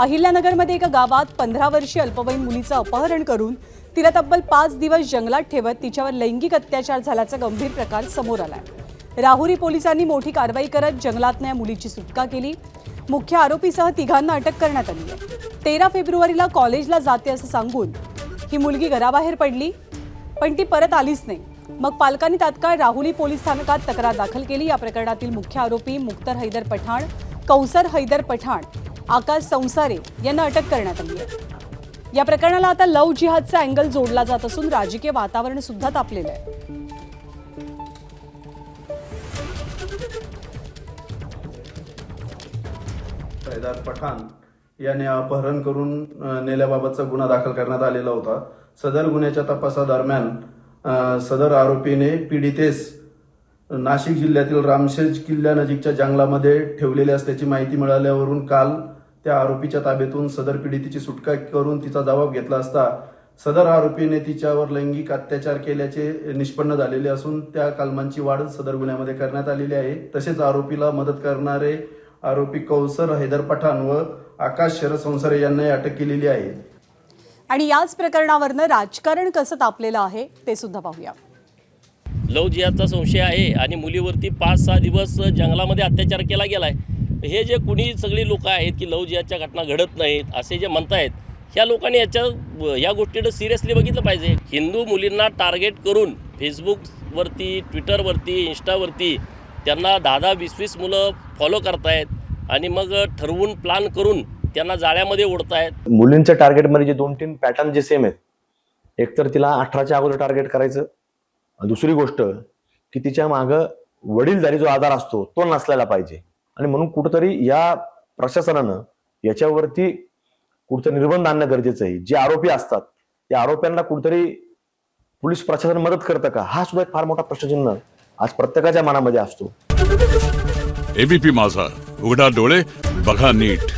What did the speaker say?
अहिल्यानगरमध्ये एका गावात 15 वर्षीय अल्पवयीन मुलीचं अपहरण करून तिला तब्बल 5 दिवस जंगलात ठेवत तिच्यावर लैंगिक अत्याचार झाल्याचा गंभीर प्रकार समोर आलाय। राहुरी पोलिसांनी मोठी कारवाई करत जंगलातल्या या मुलीची सुटका केली। मुख्य आरोपीसह तिघांना अटक करण्यात आली आहे। 13 फेब्रुवारीला कॉलेजला जाते असं सांगून ही मुलगी घराबाहेर पडली, पण ती परत आलीच नाही। मग पालकांनी तात्काळ राहुरी पोलीस स्थानकात तक्रार दाखल केली। या प्रकरणातील मुख्य आरोपी मुक्तर हैदर पठाण, कौसर हैदर पठाण, आकाश संसारे यांना अटक करण्यात आली आहे। या प्रकरणाला आता लव्ह जिहादचा अँगल जोडला जात असून राजकीय वातावरण सुद्धा तापलेलं आहे। हैदर पठाण याने अपहरण करून नेल्याबाबतचा गुन्हा दाखल करण्यात आलेला होता। सदर गुन्ह्याच्या तपासादरम्यान सदर आरोपीने पीडितेस नाशिक जिल्ह्यातील रामशेज किल्ल्यानजीकच्या जंगलामध्ये ठेवलेले असल्याची माहिती मिळाल्यावरून काल त्या आरोपीच्या ताब्यातून सदर पीडितेची सुटका करून तिचा जबाब घेतला असता सदर आरोपीने तिच्यावर लैंगिक अत्याचार केल्याचे निष्पन्न झालेले असून त्या कलमांची वाढ सदर गुन्ह्यामध्ये करण्यात आलेली आहे। तसेच आरोपीला मदत करणारे आरोपी कौसर हैदर पठाण व आकाश शरद संसारे यांनाही अटक केलेली आहे। आणि याच प्रकरणावरनं राजकारण कसं तापलेलं आहे ते सुद्धा पाहूया। लव्ह जिहादचा संशय आहे आणि मुलीवरती 5-6 दिवस जंगलामध्ये अत्याचार केला गेलाय। हे जे कुणी सगळी लोक आहेत की लव्ह जिहादच्या घटना घडत नाहीत असे जे म्हणतायत, ह्या लोकांनी या गोष्टीकडे सिरियसली बघितलं पाहिजे। हिंदू मुलींना टार्गेट करून फेसबुकवरती, ट्विटरवरती, इंस्टावरती त्यांना 10-20 मुलं फॉलो करतायत आणि मग ठरवून प्लान करून त्यांना जाळ्यामध्ये ओढतायत। मुलींच्या टार्गेटमध्ये जे 2-3 पॅटर्न जे सेम आहेत, एकतर तिला 18च्या अगोदर टार्गेट करायचं, दुसरी गोष्ट की तिच्या मागं वडीलधारी जो आधार असतो तो नसलेला पाहिजे। आणि म्हणून कुठंतरी या प्रशासनानं याच्यावरती कुठंतरी निर्बंध आणणं गरजेचं आहे। जे आरोपी असतात त्या आरोप्यांना कुठंतरी पोलीस प्रशासन मदत करतं का, हा सुद्धा एक फार मोठा प्रश्नचिन्ह आज प्रत्येकाच्या मनामध्ये असतो। एबीपी माझा, उघडा डोळे बघा नीट।